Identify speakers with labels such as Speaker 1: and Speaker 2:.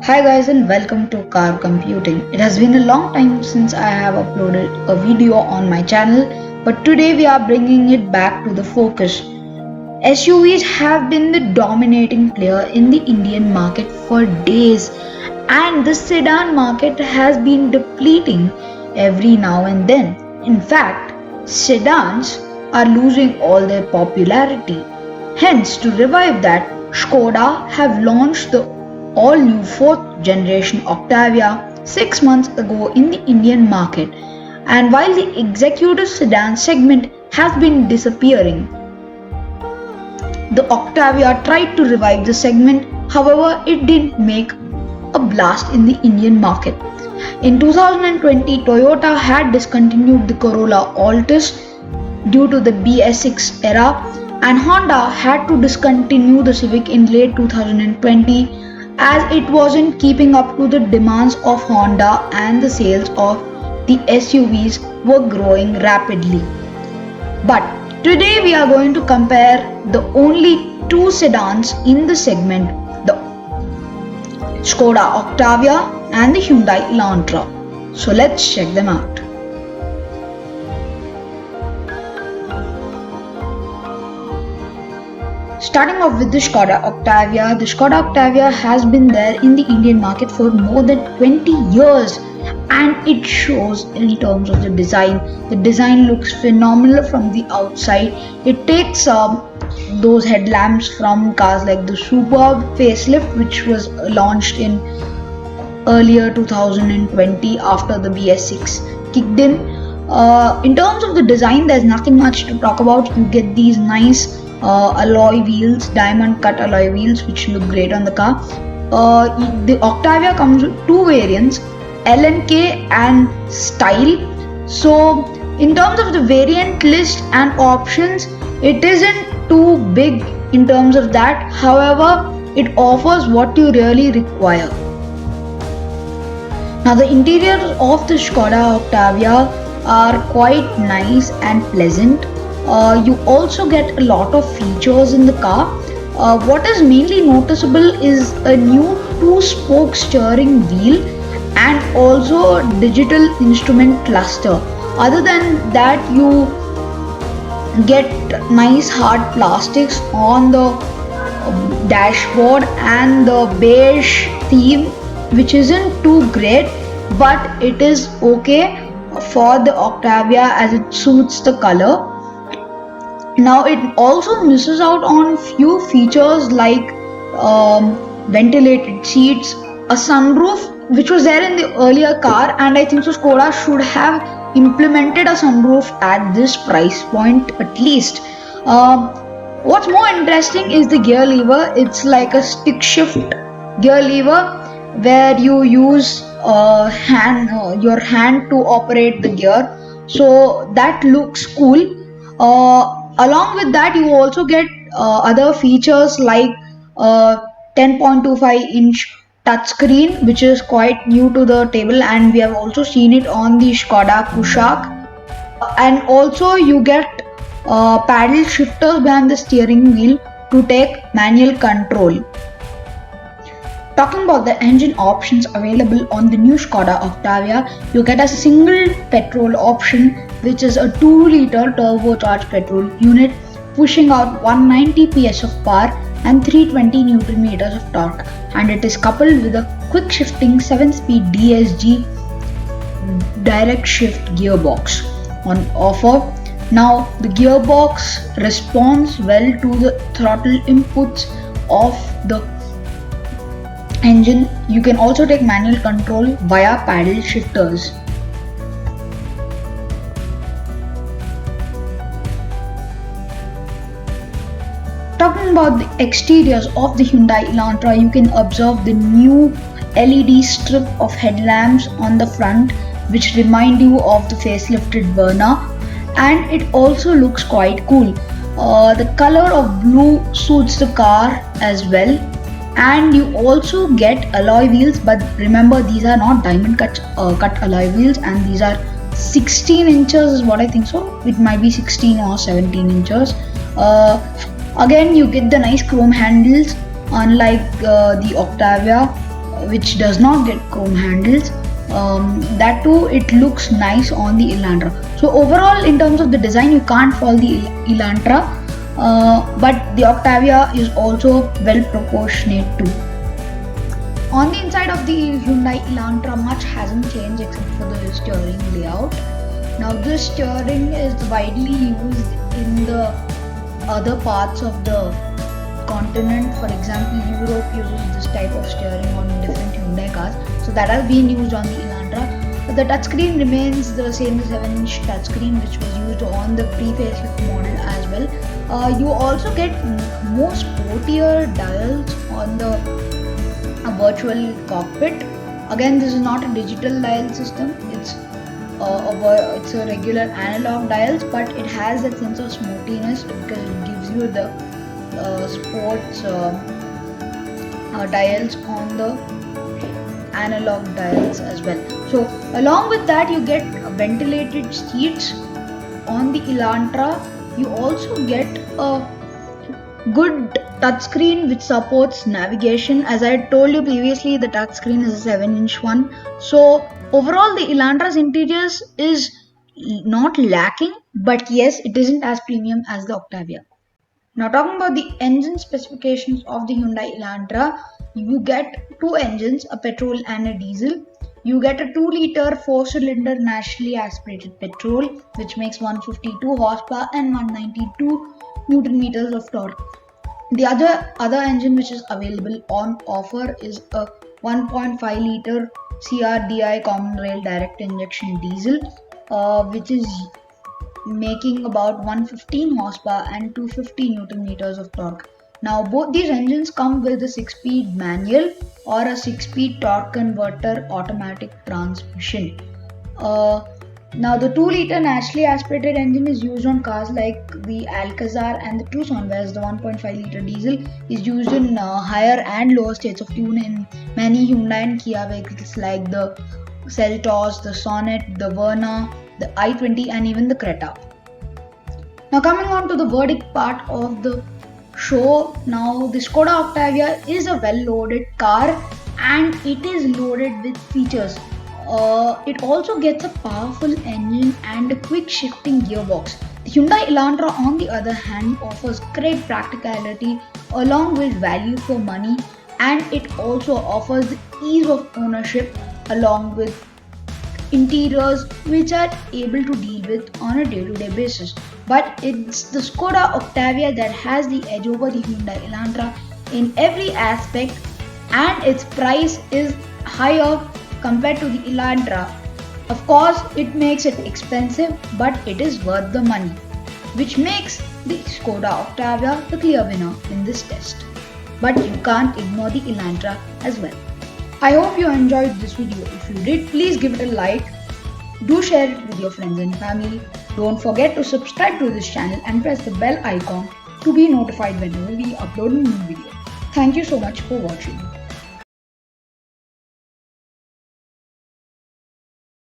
Speaker 1: Hi guys and welcome to Car Computing. It has been a long time since I have uploaded a video on my channel, but today we are bringing it back to the focus. SUVs have been the dominating player in the Indian market for days, and the sedan market has been depleting every now and then. In fact, sedans are losing all their popularity. Hence, to revive that, Skoda have launched the all-new fourth generation Octavia 6 months ago in the Indian market. And while the executive sedan segment has been disappearing, the Octavia tried to revive the segment, however, it didn't make a blast in the Indian market. In 2020, Toyota had discontinued the Corolla Altis due to the BS6 era, and Honda had to discontinue the Civic in late 2020 as it wasn't keeping up to the demands of Honda and the sales of the SUVs were growing rapidly. But today we are going to compare the only two sedans in the segment, the Skoda Octavia and the Hyundai Elantra. So let's check them out. Starting off with the Skoda Octavia, the Skoda Octavia has been there in the Indian market for more than 20 years, and it shows in terms of the design. The design looks phenomenal from the outside. It takes those headlamps from cars like the Superb facelift, which was launched in earlier 2020 after the BS6 kicked in. In terms of the design, there's nothing much to talk about. You get these nice alloy wheels, diamond cut alloy wheels, which look great on the car. The Octavia comes with two variants, LNK and Style. So in terms of the variant list and options, it isn't too big in terms of that. However, it offers what you really require. Now the interior of the Skoda Octavia are quite nice and pleasant. You also get a lot of features in the car. What is mainly noticeable is a new two-spoke steering wheel and also digital instrument cluster. Other than that, you get nice hard plastics on the dashboard and the beige theme, which isn't too great, but it is okay for the Octavia as it suits the color. Now it also misses out on few features like ventilated seats, a sunroof which was there in the earlier car, and I think so Skoda should have implemented a sunroof at this price point at least. What's more interesting is the gear lever. It's like a stick shift gear lever where you use your hand to operate the gear. So that looks cool. Along with that, you also get other features like 10.25-inch touchscreen, which is quite new to the table, and we have also seen it on the Skoda Kushaq. And also you get paddle shifters behind the steering wheel to take manual control. Talking about the engine options available on the new Skoda Octavia, you get a single petrol option, which is a 2-liter turbocharged petrol unit pushing out 190 PS of power and 320 Nm of torque, and it is coupled with a quick shifting 7-speed DSG direct shift gearbox on offer. Now the gearbox responds well to the throttle inputs of the engine. You can also take manual control via paddle shifters. Talking about the exteriors of the Hyundai Elantra, you can observe the new LED strip of headlamps on the front, which remind you of the facelifted Verna, and it also looks quite cool. The color of blue suits the car as well. And you also get alloy wheels, but remember these are not diamond cut alloy wheels, and these are 16 inches is what I think so. It might be 16 or 17 inches. Again, you get the nice chrome handles unlike the Octavia. which does not get chrome handles. That too, it looks nice on the Elantra. So overall, in terms of the design, you can't fault the Elantra, but the Octavia is also well proportionate too. On the inside of the Hyundai Elantra, much hasn't changed except for the steering layout. Now this steering is widely used in the other parts of the continent. For example, Europe uses this type of steering on different Hyundai cars. So that has been used on the Elantra. But the touchscreen remains the same 7-inch touchscreen which was used on the pre-facelift model as well. You also get more sportier dials on the virtual cockpit. Again, this is not a digital dial system. It's a regular analog dials, but it has that sense of smoothness because it gives you the sports dials on the analog dials as well. So along with that, you get ventilated seats on the Elantra. You also get a good touchscreen which supports navigation. As I told you previously, the touchscreen is a 7-inch one. So overall, the Elantra's interiors is not lacking, but yes, it isn't as premium as the Octavia. Now talking about the engine specifications of the Hyundai Elantra, you get two engines, a petrol and a diesel. You get a 2-liter 4-cylinder naturally aspirated petrol, which makes 152 horsepower and 192 Newton meters of torque. The other engine which is available on offer is a 1.5-liter CRDI common rail direct injection diesel, which is making about 115 horsepower and 250 Newton meters of torque. Now both these engines come with a 6-speed manual or a 6-speed torque converter automatic transmission. Now the 2-liter naturally aspirated engine is used on cars like the Alcazar and the Tucson, whereas the 1.5-liter diesel is used in higher and lower states of tune in many Hyundai and Kia vehicles like the Seltos, the Sonet, the Verna, the i20 and even the Creta. Now coming on to the verdict part of the show. Now the Skoda Octavia is a well-loaded car and it is loaded with features. It also gets a powerful engine and a quick shifting gearbox. The Hyundai Elantra on the other hand offers great practicality along with value for money, and it also offers the ease of ownership along with interiors which are able to deal with on a day-to-day basis. But it's the Skoda Octavia that has the edge over the Hyundai Elantra in every aspect, and its price is higher compared to the Elantra. Of course, it makes it expensive, but it is worth the money, which makes the Skoda Octavia the clear winner in this test. But you can't ignore the Elantra as well. I hope you enjoyed this video. If you did, please give it a like. Do share it with your friends and family. Don't forget to subscribe to this channel and press the bell icon to be notified whenever we upload a new video. Thank you so much for watching.